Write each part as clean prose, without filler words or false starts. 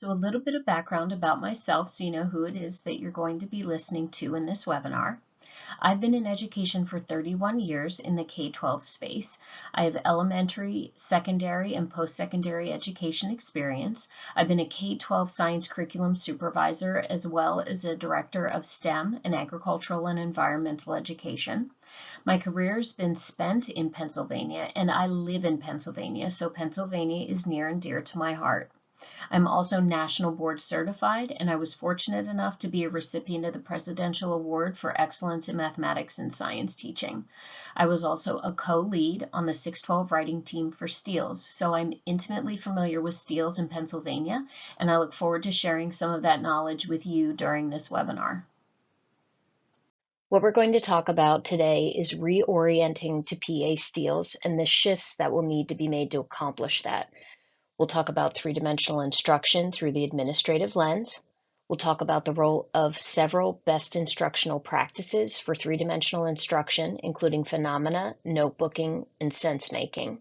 So a little bit of background about myself so you know who it is that you're going to be listening to in this webinar. I've been in education for 31 years in the K-12 space. I have elementary, secondary, and post-secondary education experience. I've been a K-12 science curriculum supervisor as well as a director of STEM and agricultural and environmental education. My career has been spent in Pennsylvania and I live in Pennsylvania, so Pennsylvania is near and dear to my heart. I'm also National Board Certified, and I was fortunate enough to be a recipient of the Presidential Award for Excellence in Mathematics and Science Teaching. I was also a co-lead on the 612 writing team for STEELS, so I'm intimately familiar with STEELS in Pennsylvania, and I look forward to sharing some of that knowledge with you during this webinar. What we're going to talk about today is reorienting to PA STEELS and the shifts that will need to be made to accomplish that. We'll talk about three-dimensional instruction through the administrative lens. We'll talk about the role of several best instructional practices for three-dimensional instruction, including phenomena, notebooking, and sense-making.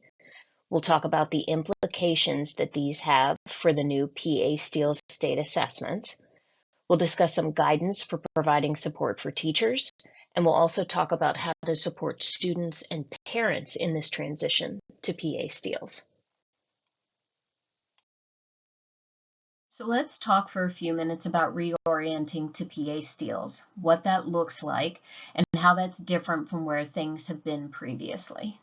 We'll talk about the implications that these have for the new PA STEELS state assessment. We'll discuss some guidance for providing support for teachers, and we'll also talk about how to support students and parents in this transition to PA STEELS. So let's talk for a few minutes about reorienting to PA STEELS, what that looks like, and how that's different from where things have been previously.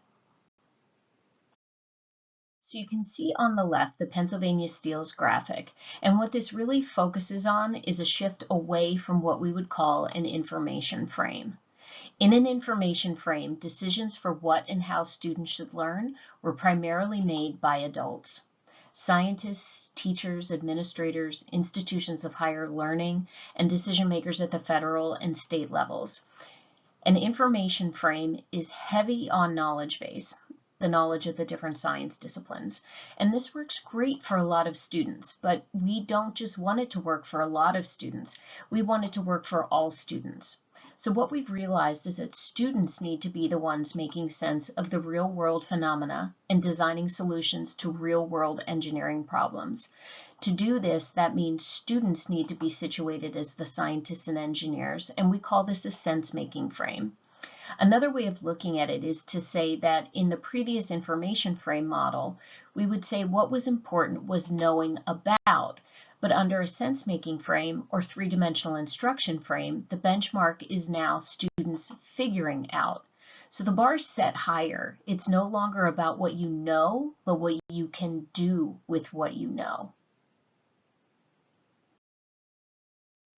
So you can see on the left the Pennsylvania STEELS graphic, and what this really focuses on is a shift away from what we would call an information frame. In an information frame, decisions for what and how students should learn were primarily made by adults. Scientists, teachers, administrators, institutions of higher learning, and decision makers at the federal and state levels. An information frame is heavy on knowledge base, the knowledge of the different science disciplines. And this works great for a lot of students, but we don't just want it to work for a lot of students. We want it to work for all students. So what we've realized is that students need to be the ones making sense of the real-world phenomena and designing solutions to real-world engineering problems. To do this, that means students need to be situated as the scientists and engineers, and we call this a sense-making frame. Another way of looking at it is to say that in the previous information frame model, we would say what was important was knowing about, but under a sense-making frame or three-dimensional instruction frame, the benchmark is now students figuring out. So the bar is set higher. It's no longer about what you know, but what you can do with what you know.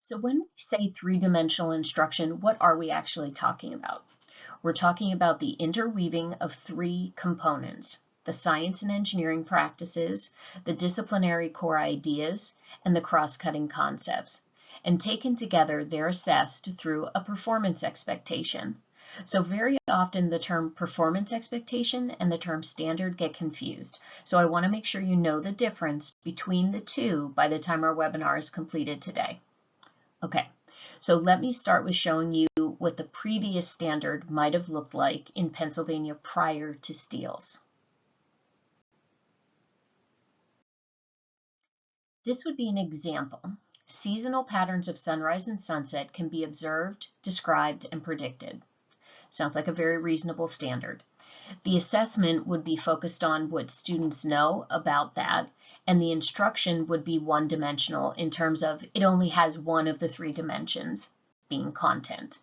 So when we say three-dimensional instruction, what are we actually talking about? We're talking about the interweaving of three components: the science and engineering practices, the disciplinary core ideas, and the cross-cutting concepts. And taken together, they're assessed through a performance expectation. So very often the term performance expectation and the term standard get confused. So I want to make sure you know the difference between the two by the time our webinar is completed today. Okay, so let me start with showing you what the previous standard might have looked like in Pennsylvania prior to STEELS. This would be an example. Seasonal patterns of sunrise and sunset can be observed, described, and predicted. Sounds like a very reasonable standard. The assessment would be focused on what students know about that, and the instruction would be one-dimensional in terms of it only has one of the three dimensions, being content.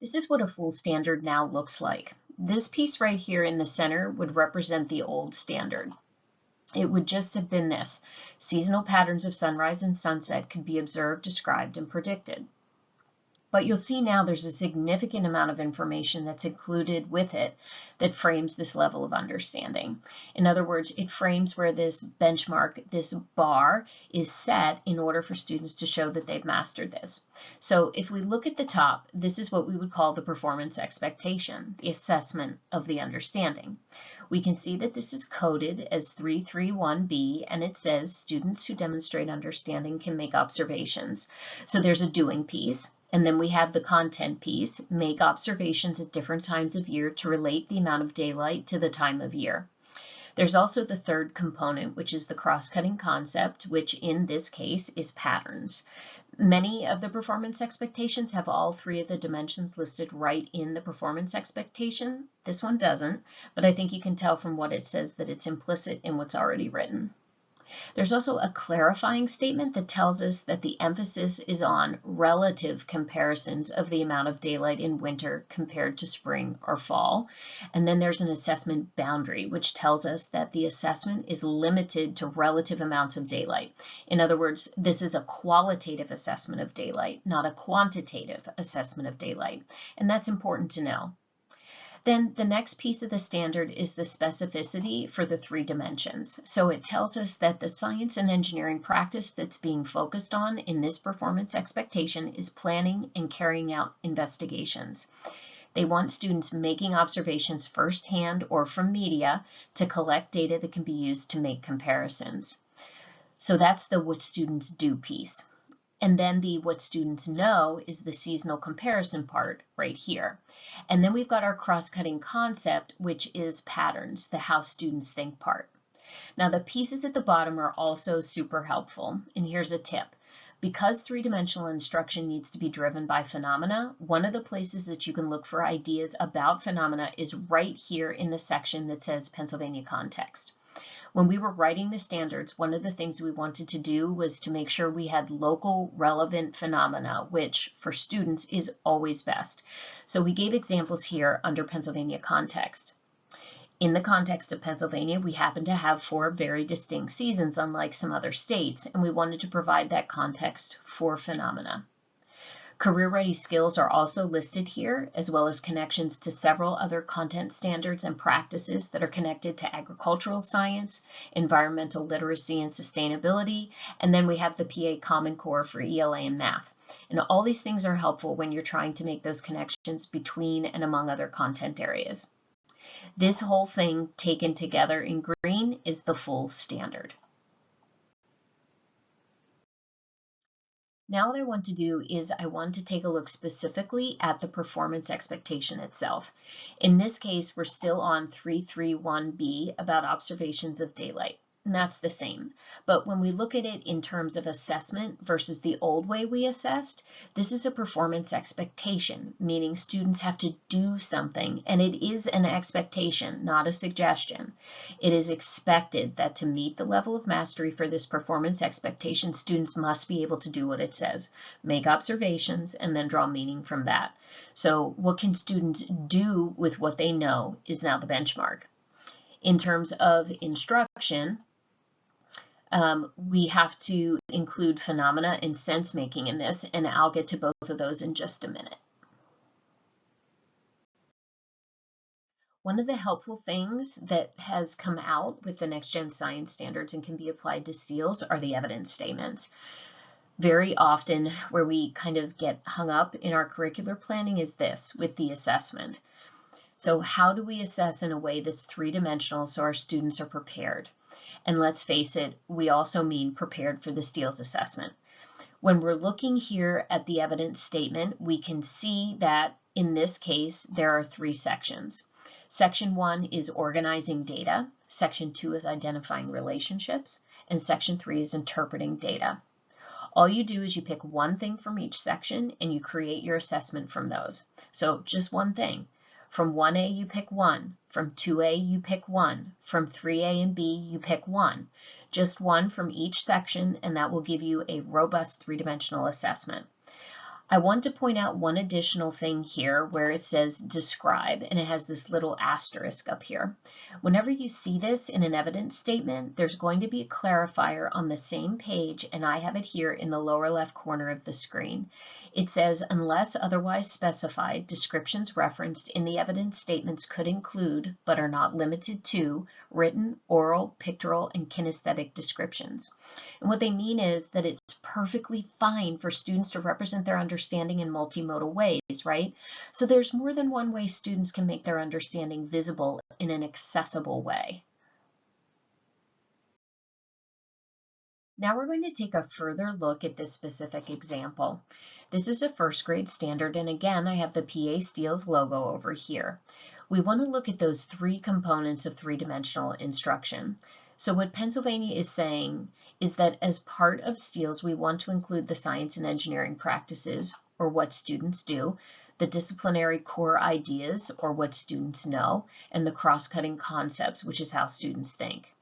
This is what a full standard now looks like. This piece right here in the center would represent the old standard. It would just have been this: seasonal patterns of sunrise and sunset could be observed, described, and predicted. But you'll see now there's a significant amount of information that's included with it that frames this level of understanding. In other words, it frames where this benchmark, this bar, is set in order for students to show that they've mastered this. So if we look at the top, this is what we would call the performance expectation, the assessment of the understanding. We can see that this is coded as 331B, and it says students who demonstrate understanding can make observations. So there's a doing piece. And then we have the content piece: make observations at different times of year to relate the amount of daylight to the time of year. There's also the third component, which is the cross-cutting concept, which in this case is patterns. Many of the performance expectations have all three of the dimensions listed right in the performance expectation. This one doesn't, but I think you can tell from what it says that it's implicit in what's already written. There's also a clarifying statement that tells us that the emphasis is on relative comparisons of the amount of daylight in winter compared to spring or fall. And then there's an assessment boundary, which tells us that the assessment is limited to relative amounts of daylight. In other words, this is a qualitative assessment of daylight, not a quantitative assessment of daylight. And that's important to know. Then the next piece of the standard is the specificity for the three dimensions. So it tells us that the science and engineering practice that's being focused on in this performance expectation is planning and carrying out investigations. They want students making observations firsthand or from media to collect data that can be used to make comparisons. So that's the what students do piece. And then the what students know is the seasonal comparison part right here. And then we've got our cross-cutting concept, which is patterns, the how students think part. Now the pieces at the bottom are also super helpful. And here's a tip. Because three-dimensional instruction needs to be driven by phenomena, one of the places that you can look for ideas about phenomena is right here in the section that says Pennsylvania context. When we were writing the standards, one of the things we wanted to do was to make sure we had local relevant phenomena, which for students is always best. So we gave examples here under Pennsylvania context. In the context of Pennsylvania, we happen to have 4 very distinct seasons, unlike some other states, and we wanted to provide that context for phenomena. Career-ready skills are also listed here, as well as connections to several other content standards and practices that are connected to agricultural science, environmental literacy and sustainability, and then we have the PA Common Core for ELA and math. And all these things are helpful when you're trying to make those connections between and among other content areas. This whole thing taken together in green is the full standard. Now what I want to do is I want to take a look specifically at the performance expectation itself. In this case, we're still on 331B about observations of daylight. And that's the same. But when we look at it in terms of assessment versus the old way we assessed, this is a performance expectation, meaning students have to do something, and it is an expectation, not a suggestion. It is expected that to meet the level of mastery for this performance expectation, students must be able to do what it says, make observations, and then draw meaning from that. So what can students do with what they know is now the benchmark. In terms of instruction, we have to include phenomena and sense making in this, and I'll get to both of those in just a minute. One of the helpful things that has come out with the Next Gen Science Standards and can be applied to STEELS are the evidence statements. Very often where we kind of get hung up in our curricular planning is this with the assessment. So how do we assess in a way that's three-dimensional so our students are prepared? And let's face it, we also mean prepared for the STEELS assessment. When we're looking here at the evidence statement, we can see that in this case, there are 3 sections. Section 1 is organizing data, Section 2 is identifying relationships, and Section 3 is interpreting data. All you do is you pick one thing from each section and you create your assessment from those. So just one thing. From 1A, you pick 1. From 2A, you pick 1. From 3A and B, you pick 1. Just one from each section, and that will give you a robust 3-dimensional assessment. I want to point out one additional thing here where it says describe, and it has this little asterisk up here. Whenever you see this in an evidence statement, there's going to be a clarifier on the same page, and I have it here in the lower left corner of the screen. It says, unless otherwise specified, descriptions referenced in the evidence statements could include, but are not limited to, written, oral, pictorial, and kinesthetic descriptions. And what they mean is that it's perfectly fine for students to represent their understanding in multimodal ways, right? So there's more than one way students can make their understanding visible in an accessible way. Now we're going to take a further look at this specific example. This is a first grade standard, and again, I have the PA STEELS logo over here. We want to look at those three components of three-dimensional instruction. So what Pennsylvania is saying is that as part of STEELS, we want to include the science and engineering practices, or what students do, the disciplinary core ideas, or what students know, and the cross-cutting concepts, which is how students think.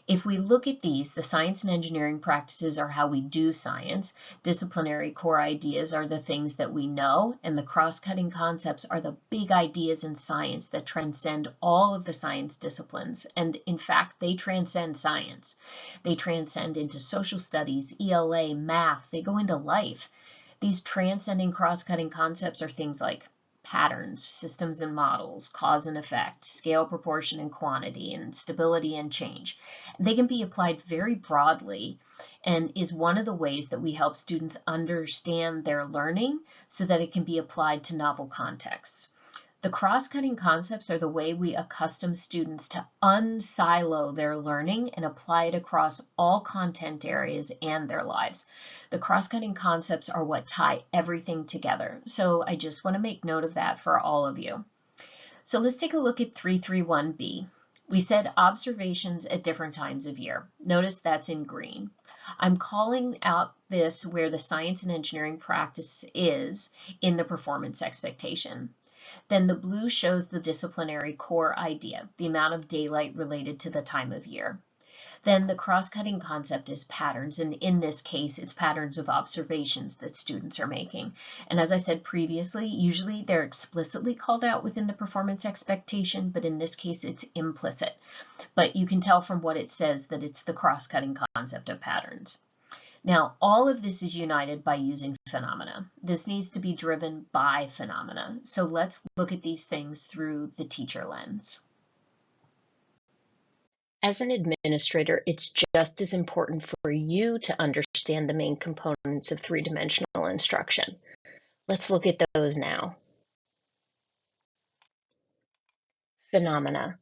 If we look at these, the science and engineering practices are how we do science, disciplinary core ideas are the things that we know, and the cross-cutting concepts are the big ideas in science that transcend all of the science disciplines. And in fact, they transcend science. They transcend into social studies, ELA, math, they go into life. These transcending cross-cutting concepts are things like patterns, systems and models, cause and effect, scale, proportion, and quantity, and stability and change. They can be applied very broadly and is one of the ways that we help students understand their learning so that it can be applied to novel contexts. The cross-cutting concepts are the way we accustom students to unsilo their learning and apply it across all content areas and their lives. The cross-cutting concepts are what tie everything together. So I just want to make note of that for all of you. So let's take a look at 331B. We said observations at different times of year. Notice that's in green. I'm calling out this where the science and engineering practice is in the performance expectation. Then the blue shows the disciplinary core idea, the amount of daylight related to the time of year. Then the cross-cutting concept is patterns, and in this case, it's patterns of observations that students are making. And as I said previously, usually they're explicitly called out within the performance expectation, but in this case, it's implicit. But you can tell from what it says that it's the cross-cutting concept of patterns. Now, all of this is united by using phenomena. This needs to be driven by phenomena. So let's look at these things through the teacher lens. As an administrator, it's just as important for you to understand the main components of three-dimensional instruction. Let's look at those now. Phenomena.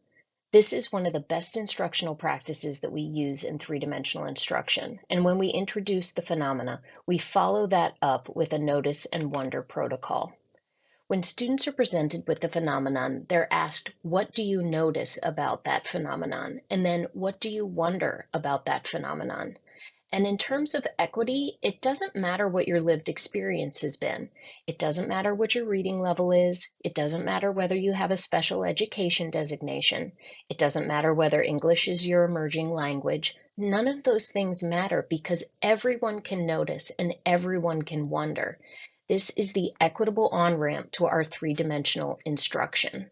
This is one of the best instructional practices that we use in three-dimensional instruction. And when we introduce the phenomena, we follow that up with a notice and wonder protocol. When students are presented with the phenomenon, they're asked, what do you notice about that phenomenon? And then, what do you wonder about that phenomenon? And in terms of equity, it doesn't matter what your lived experience has been. It doesn't matter what your reading level is. It doesn't matter whether you have a special education designation. It doesn't matter whether English is your emerging language. None of those things matter because everyone can notice and everyone can wonder. This is the equitable on-ramp to our three-dimensional instruction.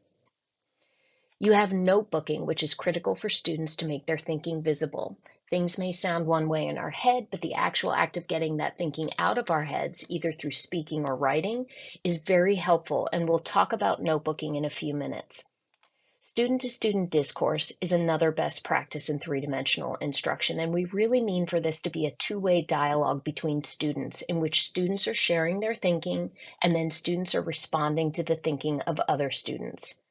You have notebooking, which is critical for students to make their thinking visible. Things may sound one way in our head, but the actual act of getting that thinking out of our heads, either through speaking or writing, is very helpful, and we'll talk about notebooking in a few minutes. Student-to-student discourse is another best practice in three-dimensional instruction, and we really mean for this to be a two-way dialogue between students in which students are sharing their thinking, and then students are responding to the thinking of other students.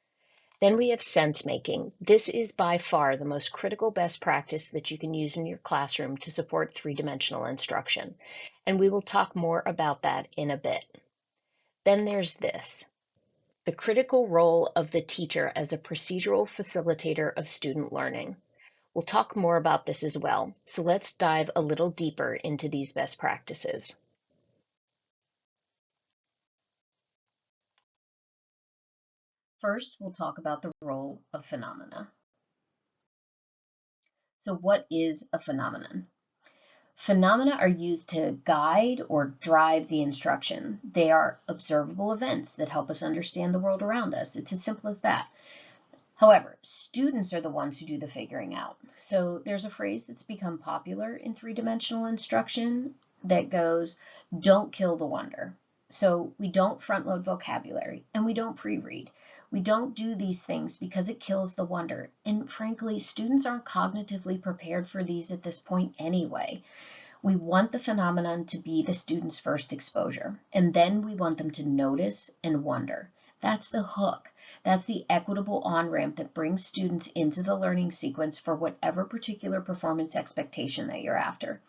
Then we have sense making. This is by far the most critical best practice that you can use in your classroom to support three-dimensional instruction. And we will talk more about that in a bit. Then there's this, the critical role of the teacher as a procedural facilitator of student learning. We'll talk more about this as well. So let's dive a little deeper into these best practices. First, we'll talk about the role of phenomena. So what is a phenomenon? Phenomena are used to guide or drive the instruction. They are observable events that help us understand the world around us. It's as simple as that. However, students are the ones who do the figuring out. So there's a phrase that's become popular in three-dimensional instruction that goes, don't kill the wonder. So we don't front-load vocabulary and we don't pre-read. We don't do these things because it kills the wonder. And frankly, students aren't cognitively prepared for these at this point anyway. We want the phenomenon to be the student's first exposure, and then we want them to notice and wonder. That's the hook. That's the equitable on-ramp that brings students into the learning sequence for whatever particular performance expectation that you're after.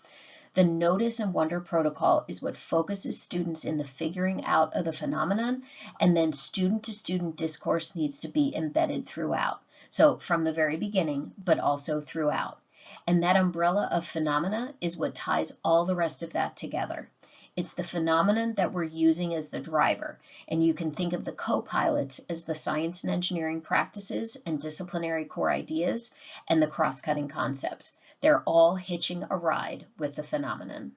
The notice and wonder protocol is what focuses students in the figuring out of the phenomenon, and then student-to-student discourse needs to be embedded throughout. So from the very beginning, but also throughout. And that umbrella of phenomena is what ties all the rest of that together. It's the phenomenon that we're using as the driver, and you can think of the co-pilots as the science and engineering practices and disciplinary core ideas and the cross-cutting concepts. They're all hitching a ride with the phenomenon.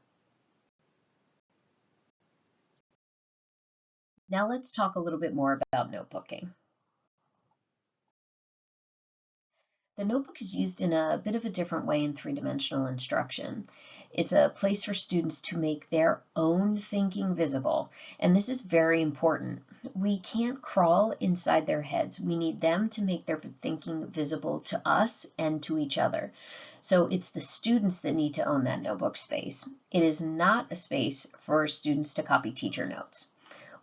Now let's talk a little bit more about notebooking. The notebook is used in a bit of a different way in three-dimensional instruction. It's a place for students to make their own thinking visible, and this is very important. We can't crawl inside their heads. We need them to make their thinking visible to us and to each other. So it's the students that need to own that notebook space. It is not a space for students to copy teacher notes.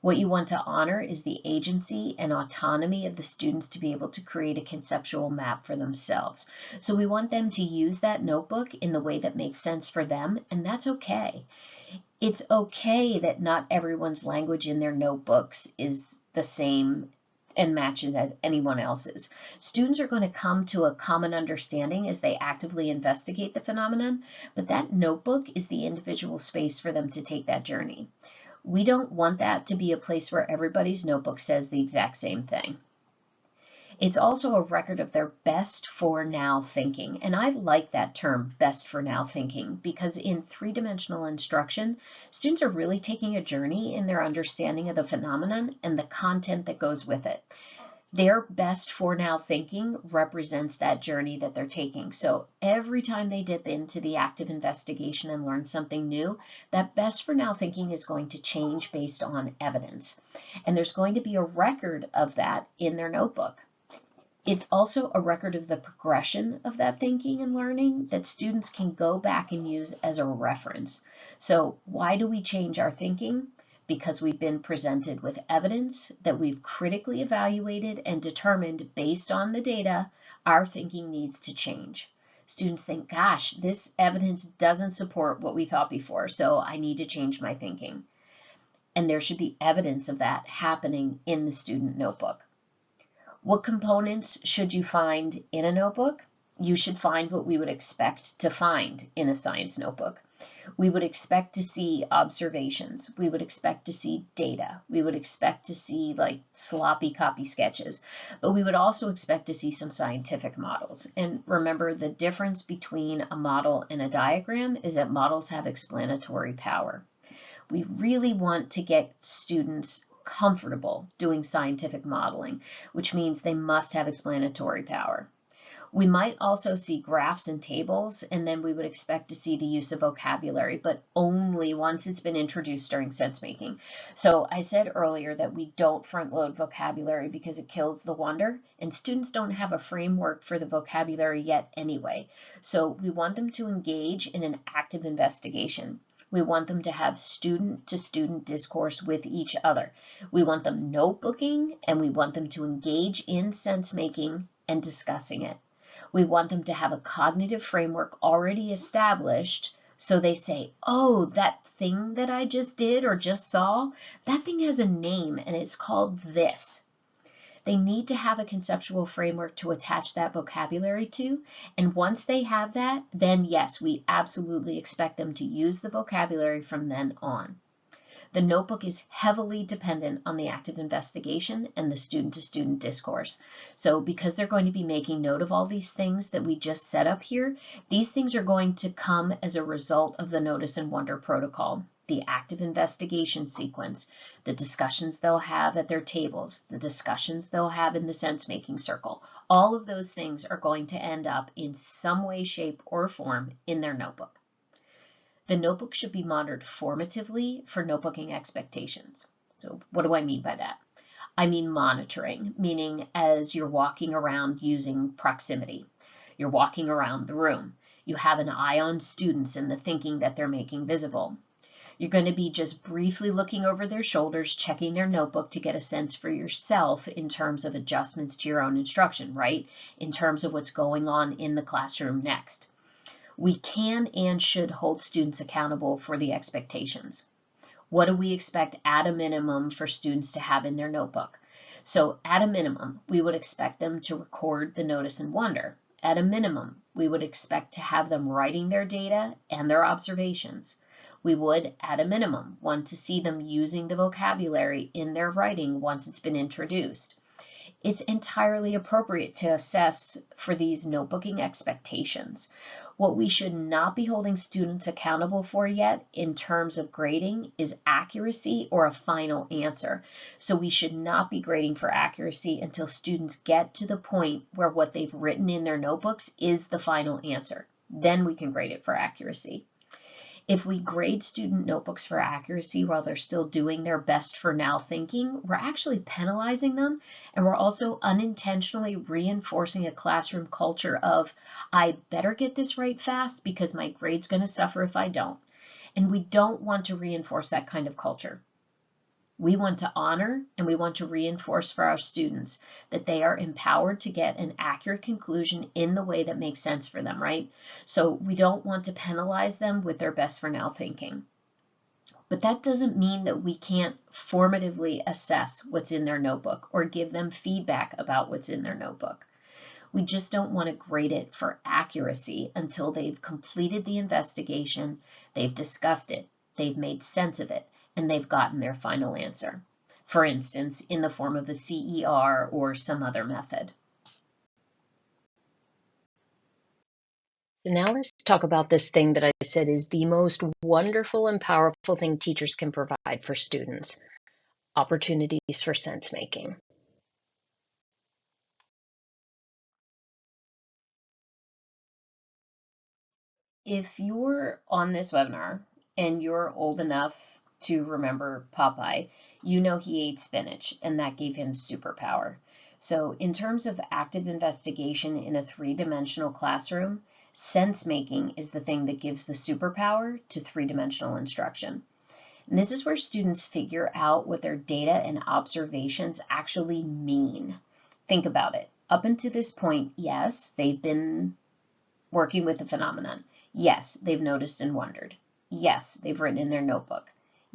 What you want to honor is the agency and autonomy of the students to be able to create a conceptual map for themselves. So we want them to use that notebook in the way that makes sense for them, and that's okay. It's okay that not everyone's language in their notebooks is the same and matches as anyone else's. Students are going to come to a common understanding as they actively investigate the phenomenon, but that notebook is the individual space for them to take that journey. We don't want that to be a place where everybody's notebook says the exact same thing. It's also a record of their best for now thinking. And I like that term, best for now thinking, because in three-dimensional instruction, students are really taking a journey in their understanding of the phenomenon and the content that goes with it. Their best for now thinking represents that journey that they're taking. So every time they dip into the active investigation and learn something new, that best for now thinking is going to change based on evidence. And there's going to be a record of that in their notebook. It's also a record of the progression of that thinking and learning that students can go back and use as a reference. So why do we change our thinking? Because we've been presented with evidence that we've critically evaluated and determined based on the data, our thinking needs to change. Students think, gosh, this evidence doesn't support what we thought before, so I need to change my thinking. And there should be evidence of that happening in the student notebook. What components should you find in a notebook? You should find what we would expect to find in a science notebook. We would expect to see observations. We would expect to see data. We would expect to see like sloppy copy sketches, but we would also expect to see some scientific models. And remember, the difference between a model and a diagram is that models have explanatory power. We really want to get students comfortable doing scientific modeling, which means they must have explanatory power. We might also see graphs and tables, and then we would expect to see the use of vocabulary, but only once it's been introduced during sense making. So I said earlier that we don't front load vocabulary because it kills the wonder, and students don't have a framework for the vocabulary yet anyway. So we want them to engage in an active investigation. We want them to have student-to-student discourse with each other. We want them notebooking, and we want them to engage in sense making and discussing it. We want them to have a cognitive framework already established, so they say, oh, that thing that I just did or just saw, that thing has a name and it's called this. They need to have a conceptual framework to attach that vocabulary to, and once they have that, then yes, we absolutely expect them to use the vocabulary from then on. The notebook is heavily dependent on the active investigation and the student-to-student discourse. So because they're going to be making note of all these things that we just set up here, these things are going to come as a result of the notice and wonder protocol, the active investigation sequence, the discussions they'll have at their tables, the discussions they'll have in the sense-making circle. All of those things are going to end up in some way, shape, or form in their notebook. The notebook should be monitored formatively for notebooking expectations. So what do I mean by that? I mean monitoring, meaning as you're walking around using proximity. You're walking around the room. You have an eye on students and the thinking that they're making visible. You're going to be just briefly looking over their shoulders, checking their notebook to get a sense for yourself in terms of adjustments to your own instruction, right? In terms of what's going on in the classroom next. We can and should hold students accountable for the expectations. What do we expect at a minimum for students to have in their notebook? So at a minimum, we would expect them to record the notice and wonder. At a minimum, we would expect to have them writing their data and their observations. We would, at a minimum, want to see them using the vocabulary in their writing once it's been introduced. It's entirely appropriate to assess for these notebooking expectations. What we should not be holding students accountable for yet in terms of grading is accuracy or a final answer. So we should not be grading for accuracy until students get to the point where what they've written in their notebooks is the final answer. Then we can grade it for accuracy. If we grade student notebooks for accuracy while they're still doing their best for now thinking, we're actually penalizing them, and we're also unintentionally reinforcing a classroom culture of, I better get this right fast because my grade's going to suffer if I don't. And we don't want to reinforce that kind of culture. We want to honor and we want to reinforce for our students that they are empowered to get an accurate conclusion in the way that makes sense for them, right? So we don't want to penalize them with their best for now thinking. But that doesn't mean that we can't formatively assess what's in their notebook or give them feedback about what's in their notebook. We just don't want to grade it for accuracy until they've completed the investigation, they've discussed it, they've made sense of it, and they've gotten their final answer. For instance, in the form of a CER or some other method. So now let's talk about this thing that I said is the most wonderful and powerful thing teachers can provide for students, opportunities for sense making. If you're on this webinar and you're old enough to remember Popeye, you know he ate spinach and that gave him superpower. So in terms of active investigation in a three-dimensional classroom, sense making is the thing that gives the superpower to three-dimensional instruction. And this is where students figure out what their data and observations actually mean. Think about it. Up until this point, yes, they've been working with the phenomenon. Yes, they've noticed and wondered. Yes, they've written in their notebook.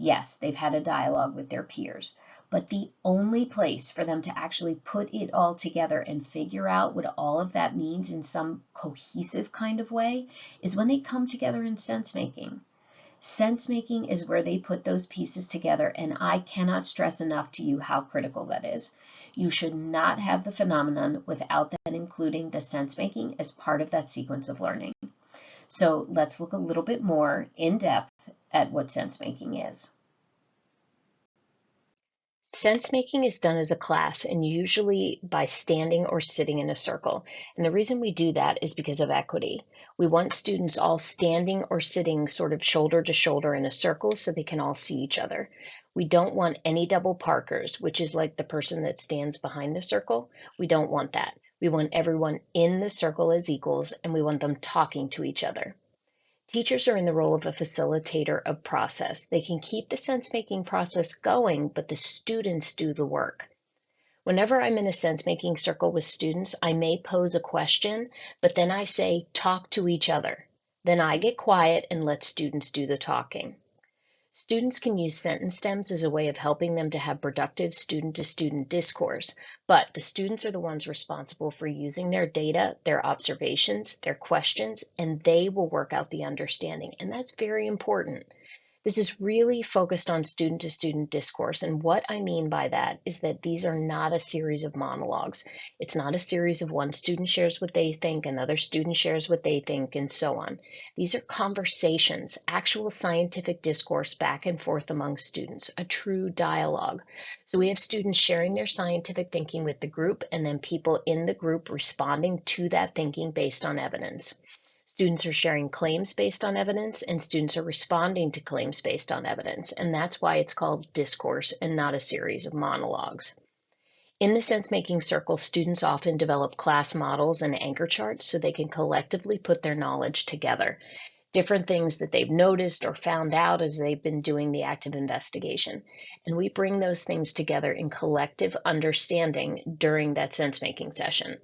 Yes, they've had a dialogue with their peers. But the only place for them to actually put it all together and figure out what all of that means in some cohesive kind of way is when they come together in sense making. Sense making is where they put those pieces together, and I cannot stress enough to you how critical that is. You should not have the phenomenon without then including the sense making as part of that sequence of learning. So let's look a little bit more in depth at what sense making is. Sense making is done as a class and usually by standing or sitting in a circle. And the reason we do that is because of equity. We want students all standing or sitting sort of shoulder to shoulder in a circle so they can all see each other. We don't want any double parkers, which is like the person that stands behind the circle. We don't want that. We want everyone in the circle as equals, and we want them talking to each other. Teachers are in the role of a facilitator of process. They can keep the sense-making process going, but the students do the work. Whenever I'm in a sense-making circle with students, I may pose a question, but then I say, talk to each other. Then I get quiet and let students do the talking. Students can use sentence stems as a way of helping them to have productive student-to-student discourse, but the students are the ones responsible for using their data, their observations, their questions, and they will work out the understanding, and that's very important. This is really focused on student-to-student discourse, and what I mean by that is that these are not a series of monologues. It's not a series of one student shares what they think, another student shares what they think, and so on. These are conversations, actual scientific discourse back and forth among students, a true dialogue. So we have students sharing their scientific thinking with the group, and then people in the group responding to that thinking based on evidence. Students are sharing claims based on evidence, and students are responding to claims based on evidence, and that's why it's called discourse and not a series of monologues. In the sense-making circle, students often develop class models and anchor charts so they can collectively put their knowledge together, different things that they've noticed or found out as they've been doing the active investigation. And we bring those things together in collective understanding during that sense-making session.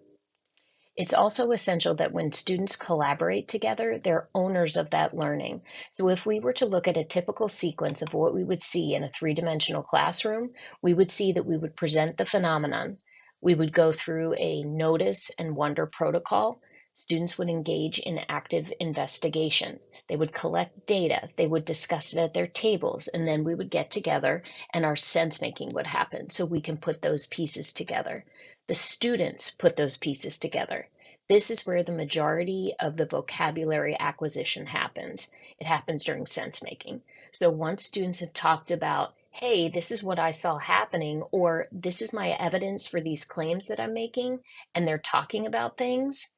It's also essential that when students collaborate together, they're owners of that learning. So if we were to look at a typical sequence of what we would see in a three-dimensional classroom, we would see that we would present the phenomenon. We would go through a notice and wonder protocol. Students would engage in active investigation. They would collect data. They would discuss it at their tables, and then we would get together and our sense making would happen so we can put those pieces together. The students put those pieces together. This is where the majority of the vocabulary acquisition happens. It happens during sense making. So once students have talked about, hey, this is what I saw happening, or this is my evidence for these claims that I'm making, and they're talking about things,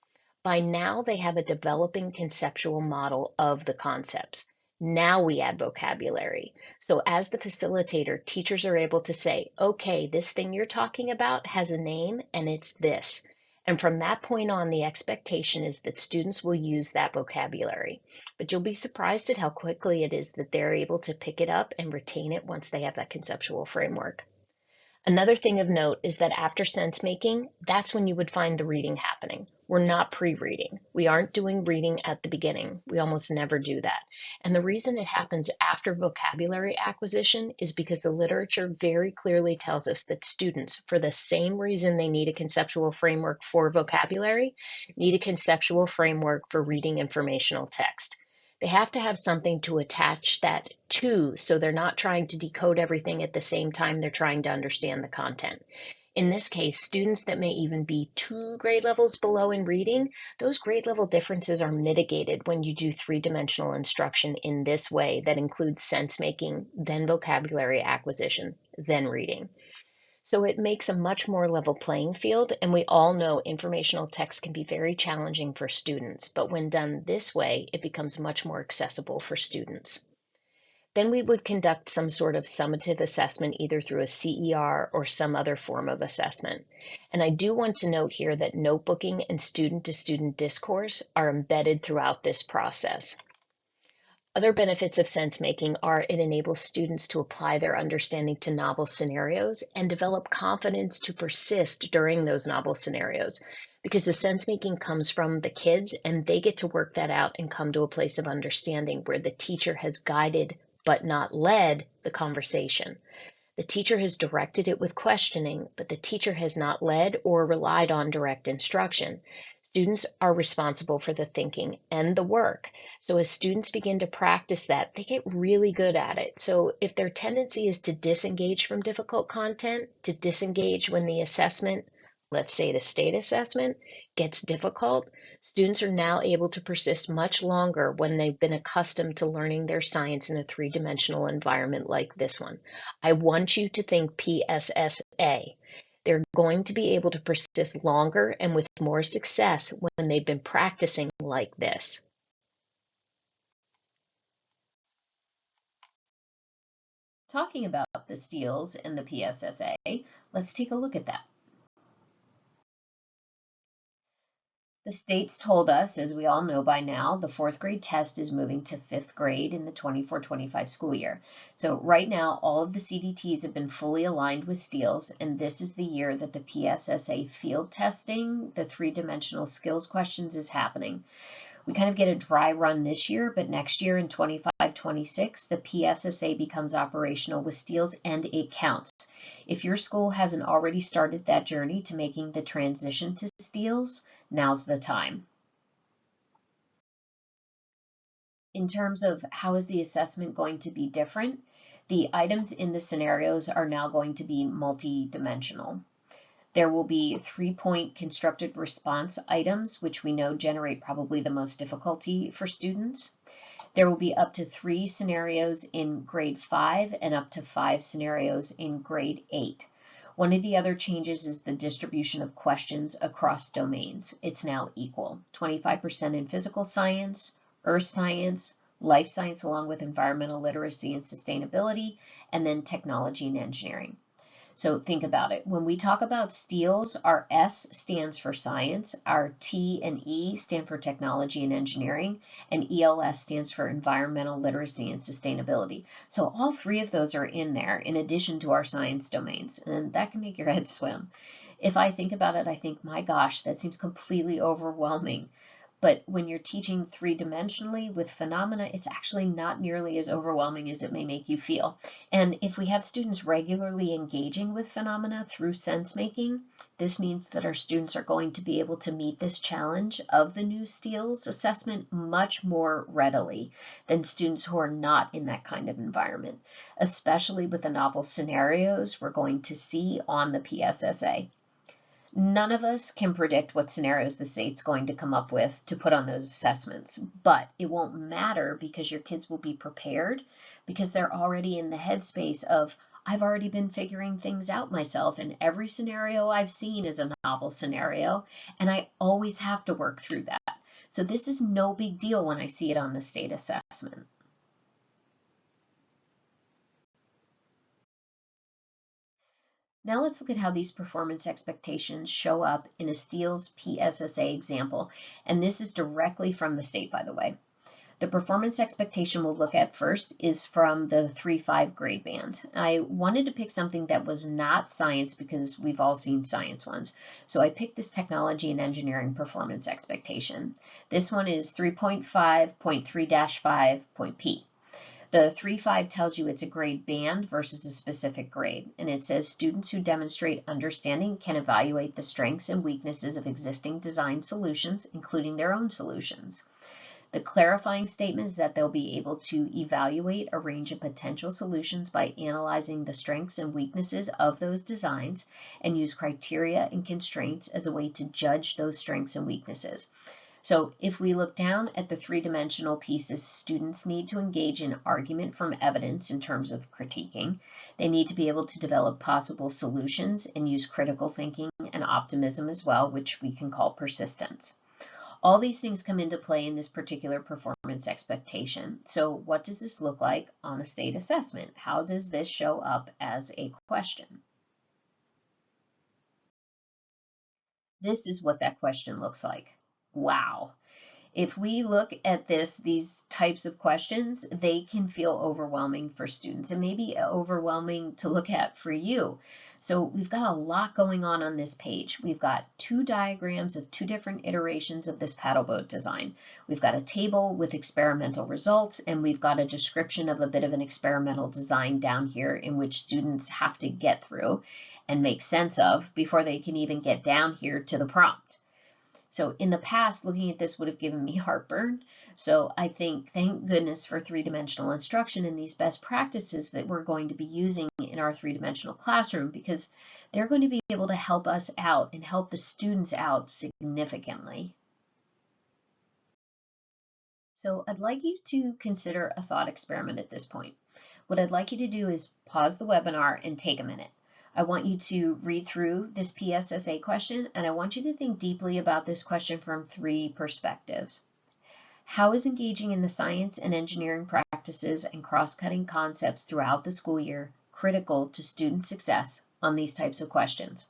by now they have a developing conceptual model of the concepts. Now we add vocabulary. So as the facilitator, teachers are able to say, okay, this thing you're talking about has a name and it's this. And from that point on, the expectation is that students will use that vocabulary. But you'll be surprised at how quickly it is that they're able to pick it up and retain it once they have that conceptual framework. Another thing of note is that after sense making, that's when you would find the reading happening. We're not pre-reading. We aren't doing reading at the beginning. We almost never do that. And the reason it happens after vocabulary acquisition is because the literature very clearly tells us that students, for the same reason they need a conceptual framework for vocabulary, need a conceptual framework for reading informational text. They have to have something to attach that to, so they're not trying to decode everything at the same time they're trying to understand the content. In this case, students that may even be 2 grade levels below in reading, those grade level differences are mitigated when you do three-dimensional instruction in this way that includes sense making, then vocabulary acquisition, then reading. So it makes a much more level playing field, and we all know informational text can be very challenging for students, but when done this way, it becomes much more accessible for students. Then we would conduct some sort of summative assessment, either through a CER or some other form of assessment. And I do want to note here that notebooking and student-to-student discourse are embedded throughout this process. Other benefits of sense making are it enables students to apply their understanding to novel scenarios and develop confidence to persist during those novel scenarios, because the sense making comes from the kids and they get to work that out and come to a place of understanding where the teacher has guided but not led the conversation. The teacher has directed it with questioning, but the teacher has not led or relied on direct instruction. Students are responsible for the thinking and the work. So as students begin to practice that, they get really good at it. So if their tendency is to disengage from difficult content, to disengage when the assessment, let's say the state assessment, gets difficult, students are now able to persist much longer when they've been accustomed to learning their science in a three-dimensional environment like this one. I want you to think PSSA. They're going to be able to persist longer and with more success when they've been practicing like this. Talking about the STEELS and the PSSA, let's take a look at that. The states told us, as we all know by now, the 4th grade test is moving to 5th grade in the 24-25 school year. So right now, all of the CDTs have been fully aligned with STEELS, and this is the year that the PSSA field testing, the three-dimensional skills questions, is happening. We kind of get a dry run this year, but next year in 25-26, the PSSA becomes operational with STEELS, and it counts. If your school hasn't already started that journey to making the transition to STEELS, now's the time. In terms of how is the assessment going to be different, the items in the scenarios are now going to be multi-dimensional. There will be 3-point constructed response items, which we know generate probably the most difficulty for students. There will be up to 3 scenarios in grade 5 and up to 5 scenarios in grade 8. One of the other changes is the distribution of questions across domains. It's now equal, 25% in physical science, earth science, life science along with environmental literacy and sustainability, and then technology and engineering. So think about it. When we talk about STEELS, our S stands for science, our T and E stand for technology and engineering, and ELS stands for environmental literacy and sustainability. So all 3 of those are in there in addition to our science domains, and that can make your head swim. If I think about it, I think, my gosh, that seems completely overwhelming. But when you're teaching three-dimensionally with phenomena, it's actually not nearly as overwhelming as it may make you feel. And if we have students regularly engaging with phenomena through sense making, this means that our students are going to be able to meet this challenge of the new STEELS assessment much more readily than students who are not in that kind of environment, especially with the novel scenarios we're going to see on the PSSA. None of us can predict what scenarios the state's going to come up with to put on those assessments, but it won't matter because your kids will be prepared because they're already in the headspace of, I've already been figuring things out myself, and every scenario I've seen is a novel scenario, and I always have to work through that. So this is no big deal when I see it on the state assessment. Now let's look at how these performance expectations show up in a STEELS PSSA example, and this is directly from the state, by the way. The performance expectation we'll look at first is from the 3-5 grade band. I wanted to pick something that was not science because we've all seen science ones, so I picked this technology and engineering performance expectation. This one is 3.5.3-5.P. The 3-5 tells you it's a grade band versus a specific grade, and it says students who demonstrate understanding can evaluate the strengths and weaknesses of existing design solutions, including their own solutions. The clarifying statement is that they'll be able to evaluate a range of potential solutions by analyzing the strengths and weaknesses of those designs and use criteria and constraints as a way to judge those strengths and weaknesses. So if we look down at the three-dimensional pieces, students need to engage in argument from evidence in terms of critiquing. They need to be able to develop possible solutions and use critical thinking and optimism as well, which we can call persistence. All these things come into play in this particular performance expectation. So what does this look like on a state assessment? How does this show up as a question? This is what that question looks like. Wow. If we look at these types of questions, they can feel overwhelming for students and maybe overwhelming to look at for you. So we've got a lot going on this page. We've got two diagrams of two different iterations of this paddle boat design. We've got a table with experimental results, and we've got a description of a bit of an experimental design down here in which students have to get through and make sense of before they can even get down here to the prompt. So in the past, looking at this would have given me heartburn. So I think, thank goodness for three-dimensional instruction and these best practices that we're going to be using in our three-dimensional classroom, because they're going to be able to help us out and help the students out significantly. So I'd like you to consider a thought experiment at this point. What I'd like you to do is pause the webinar and take a minute. I want you to read through this PSSA question, and I want you to think deeply about this question from three perspectives. How is engaging in the science and engineering practices and cross-cutting concepts throughout the school year critical to student success on these types of questions?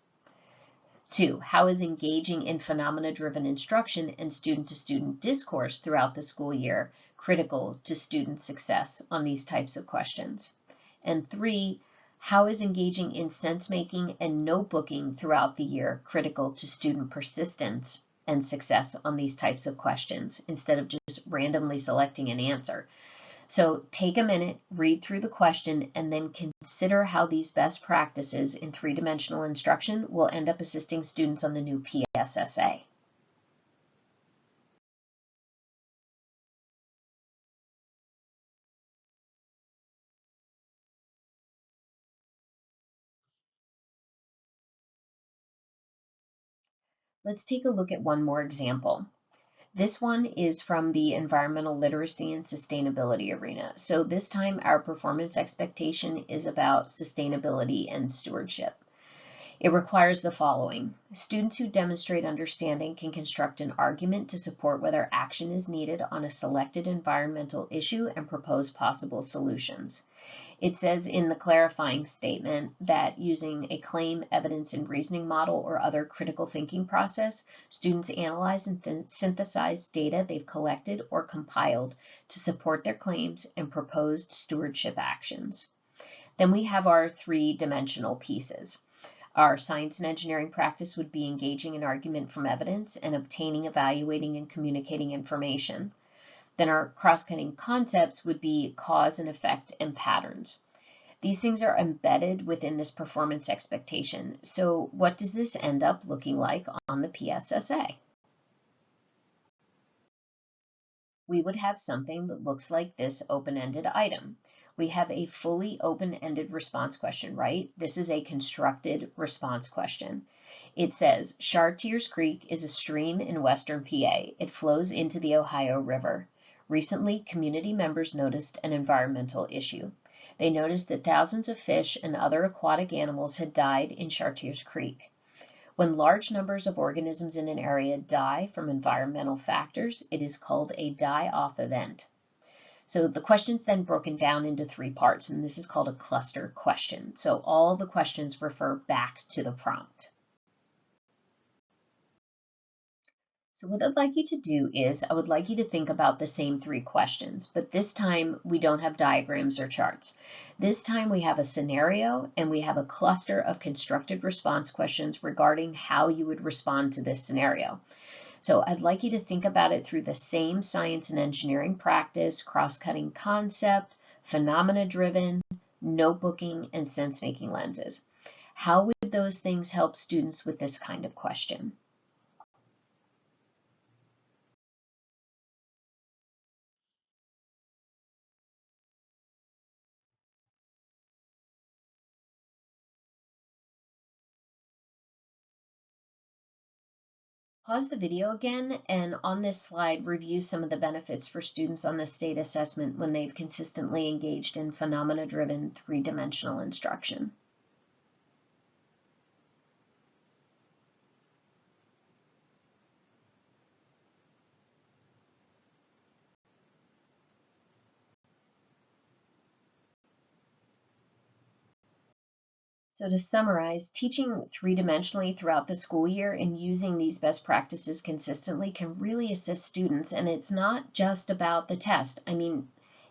2, how is engaging in phenomena-driven instruction and student-to-student discourse throughout the school year critical to student success on these types of questions? And 3, how is engaging in sense-making and notebooking throughout the year critical to student persistence and success on these types of questions, instead of just randomly selecting an answer? So take a minute, read through the question, and then consider how these best practices in three-dimensional instruction will end up assisting students on the new PSSA. Let's take a look at one more example. This one is from the environmental literacy and sustainability arena. So this time our performance expectation is about sustainability and stewardship. It requires the following. Students who demonstrate understanding can construct an argument to support whether action is needed on a selected environmental issue and propose possible solutions. It says in the clarifying statement that using a claim, evidence, and reasoning model or other critical thinking process, students analyze and synthesize data they've collected or compiled to support their claims and proposed stewardship actions. Then we have our three-dimensional pieces. Our science and engineering practice would be engaging in argument from evidence and obtaining, evaluating, and communicating information. Then our cross-cutting concepts would be cause and effect and patterns. These things are embedded within this performance expectation. So what does this end up looking like on the PSSA? We would have something that looks like this open-ended item. We have a fully open-ended response question, right? This is a constructed response question. It says, Chartiers Creek is a stream in western PA. It flows into the Ohio River. Recently, community members noticed an environmental issue. They noticed that thousands of fish and other aquatic animals had died in Chartiers Creek. When large numbers of organisms in an area die from environmental factors, it is called a die-off event. So the question's then broken down into 3 parts, and this is called a cluster question. So all the questions refer back to the prompt. So what I'd like you to do is I would like you to think about the same 3 questions, but this time we don't have diagrams or charts. This time we have a scenario and we have a cluster of constructed response questions regarding how you would respond to this scenario. So I'd like you to think about it through the same science and engineering practice, cross-cutting concept, phenomena-driven, notebooking, and sense-making lenses. How would those things help students with this kind of question? Pause the video again, and on this slide, review some of the benefits for students on the state assessment when they've consistently engaged in phenomena-driven 3-dimensional instruction. So to summarize, teaching 3-dimensionally throughout the school year and using these best practices consistently can really assist students, and it's not just about the test. I mean,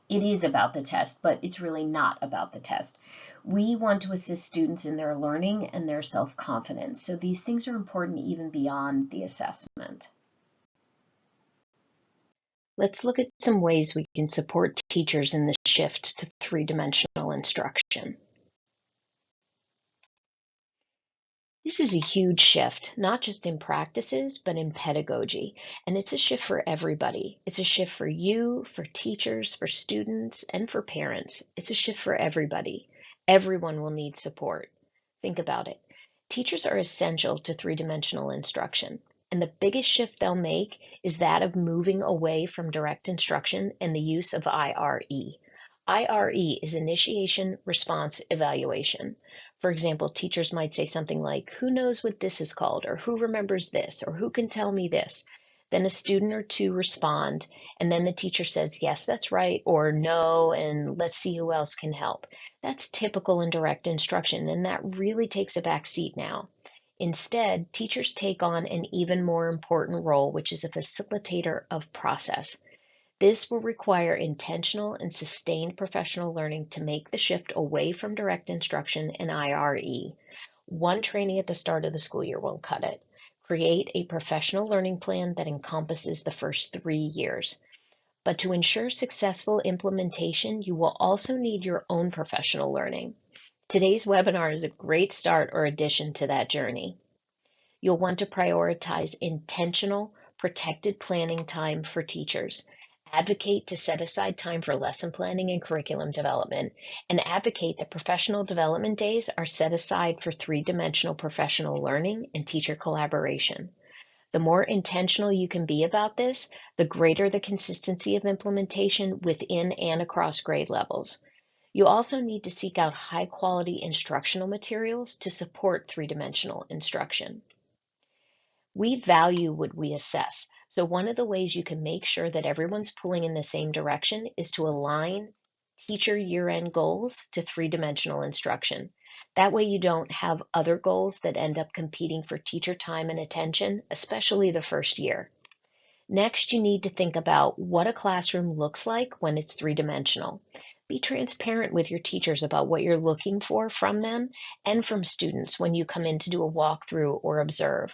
it is about the test, but it's really not about the test. We want to assist students in their learning and their self-confidence, so these things are important even beyond the assessment. Let's look at some ways we can support teachers in the shift to 3-dimensional instruction. This is a huge shift, not just in practices, but in pedagogy. And it's a shift for everybody. It's a shift for you, for teachers, for students, and for parents. It's a shift for everybody. Everyone will need support. Think about it. Teachers are essential to 3-dimensional instruction. And the biggest shift they'll make is that of moving away from direct instruction and the use of IRE. IRE is initiation, response, evaluation. For example, teachers might say something like, who knows what this is called, or who remembers this, or who can tell me this? Then a student or 2 respond, and then the teacher says, yes, that's right, or no, and let's see who else can help. That's typical in direct instruction, and that really takes a back seat now. Instead, teachers take on an even more important role, which is a facilitator of process. This will require intentional and sustained professional learning to make the shift away from direct instruction and IRE. One training at the start of the school year won't cut it. Create a professional learning plan that encompasses the first 3 years. But to ensure successful implementation, you will also need your own professional learning. Today's webinar is a great start or addition to that journey. You'll want to prioritize intentional, protected planning time for teachers. Advocate to set aside time for lesson planning and curriculum development, and advocate that professional development days are set aside for 3-dimensional professional learning and teacher collaboration. The more intentional you can be about this, the greater the consistency of implementation within and across grade levels. You also need to seek out high-quality instructional materials to support 3-dimensional instruction. We value what we assess. So one of the ways you can make sure that everyone's pulling in the same direction is to align teacher year-end goals to 3-dimensional instruction. That way you don't have other goals that end up competing for teacher time and attention, especially the first year. Next, you need to think about what a classroom looks like when it's three-dimensional. Be transparent with your teachers about what you're looking for from them and from students when you come in to do a walkthrough or observe.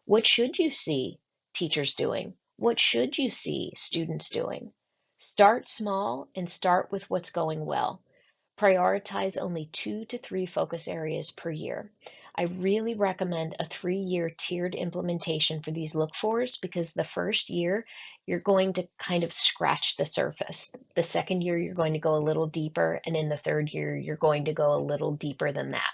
What should you see teachers doing? What should you see students doing? Start small and start with what's going well. Prioritize only 2 to 3 focus areas per year. I really recommend a 3-year tiered implementation for these look-fors because the first year you're going to kind of scratch the surface. The second year you're going to go a little deeper, and in the third year you're going to go a little deeper than that.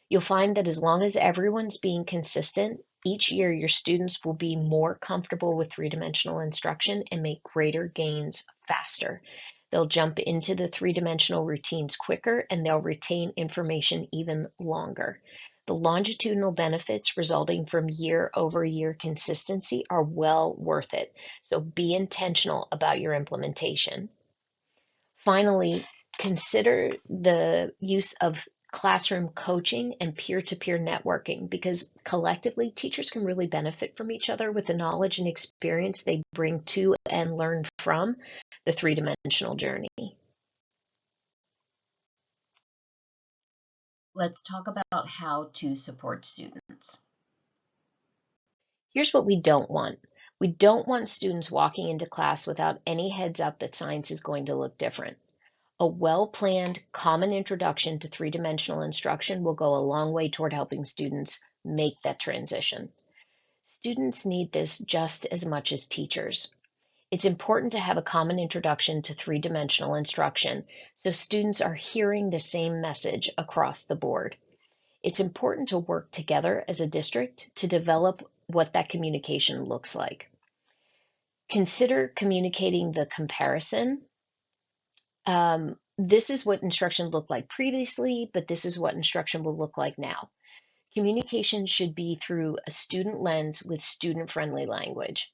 You'll find that as long as everyone's being consistent, each year your students will be more comfortable with three-dimensional instruction and make greater gains faster. They'll jump into the three-dimensional routines quicker and they'll retain information even longer. The longitudinal benefits resulting from year-over-year consistency are well worth it, so be intentional about your implementation. Finally, consider the use of classroom coaching and peer-to-peer networking because collectively teachers can really benefit from each other with the knowledge and experience they bring to and learn from the three-dimensional journey. Let's talk about how to support students. Here's what we don't want. We don't want students walking into class without any heads up that science is going to look different. A well-planned, common introduction to three-dimensional instruction will go a long way toward helping students make that transition. Students need this just as much as teachers. It's important to have a common introduction to three-dimensional instruction so students are hearing the same message across the board. It's important to work together as a district to develop what that communication looks like. Consider communicating the comparison. This is what instruction looked like previously, but this is what instruction will look like now. Communication should be through a student lens with student-friendly language.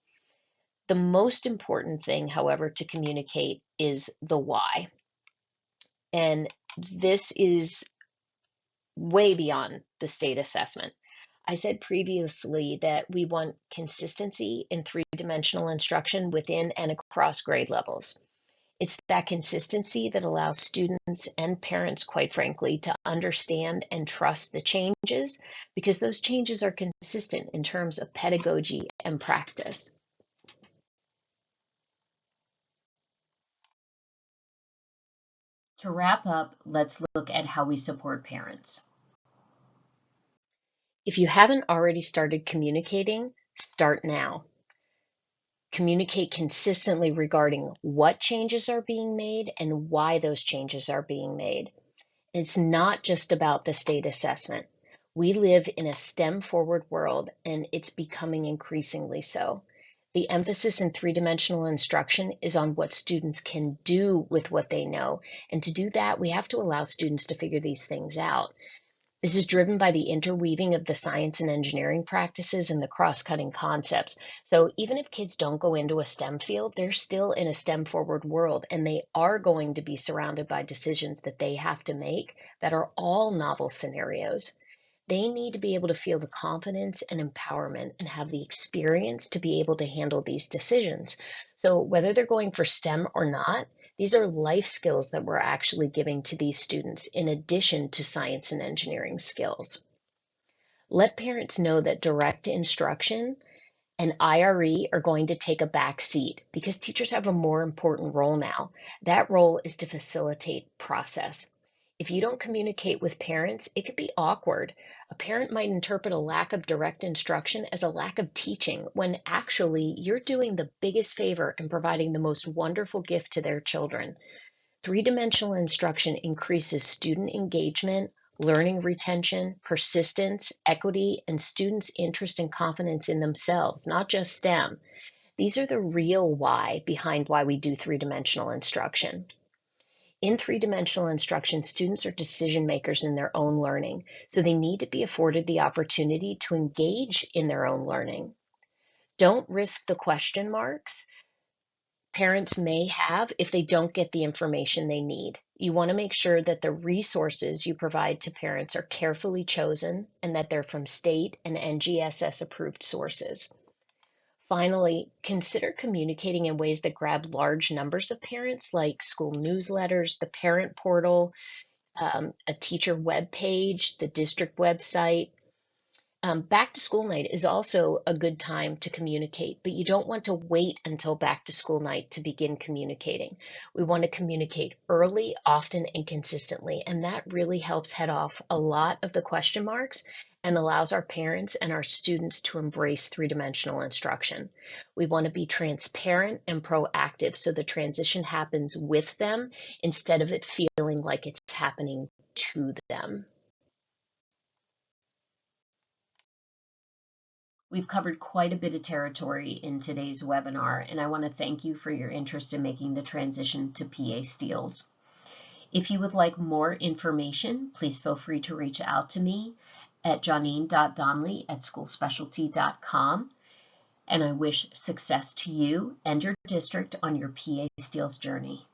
The most important thing, however, to communicate is the why. And this is way beyond the state assessment. I said previously that we want consistency in three-dimensional instruction within and across grade levels. It's that consistency that allows students and parents, quite frankly, to understand and trust the changes because those changes are consistent in terms of pedagogy and practice. To wrap up, let's look at how we support parents. If you haven't already started communicating, start now. Communicate consistently regarding what changes are being made and why those changes are being made. It's not just about the state assessment. We live in a STEM-forward world, and it's becoming increasingly so. The emphasis in three-dimensional instruction is on what students can do with what they know, and to do that, we have to allow students to figure these things out. This is driven by the interweaving of the science and engineering practices and the cross-cutting concepts. So even if kids don't go into a STEM field, they're still in a STEM-forward world, and they are going to be surrounded by decisions that they have to make that are all novel scenarios. They need to be able to feel the confidence and empowerment and have the experience to be able to handle these decisions. So whether they're going for STEM or not, these are life skills that we're actually giving to these students in addition to science and engineering skills. Let parents know that direct instruction and IRE are going to take a back seat because teachers have a more important role now. That role is to facilitate process. If you don't communicate with parents, it could be awkward. A parent might interpret a lack of direct instruction as a lack of teaching, when actually you're doing the biggest favor and providing the most wonderful gift to their children. Three-dimensional instruction increases student engagement, learning retention, persistence, equity, and students' interest and confidence in themselves, not just STEM. These are the real why behind why we do three-dimensional instruction. In three-dimensional instruction, students are decision makers in their own learning, so they need to be afforded the opportunity to engage in their own learning. Don't risk the question marks parents may have if they don't get the information they need. You want to make sure that the resources you provide to parents are carefully chosen and that they're from state and NGSS approved sources. finally, consider communicating in ways that grab large numbers of parents, like school newsletters, the parent portal, a teacher web page, the district website. Back to school night is also a good time to communicate, but you don't want to wait until back to school night to begin communicating. We want to communicate early, often, and consistently, and that really helps head off a lot of the question marks and allows our parents and our students to embrace three-dimensional instruction. We want to be transparent and proactive so the transition happens with them instead of it feeling like it's happening to them. We've covered quite a bit of territory in today's webinar, and I want to thank you for your interest in making the transition to PA STEELS. If you would like more information, please feel free to reach out to me at janine.donnelly@schoolspecialty.com, and I wish success to you and your district on your PA STEELS journey.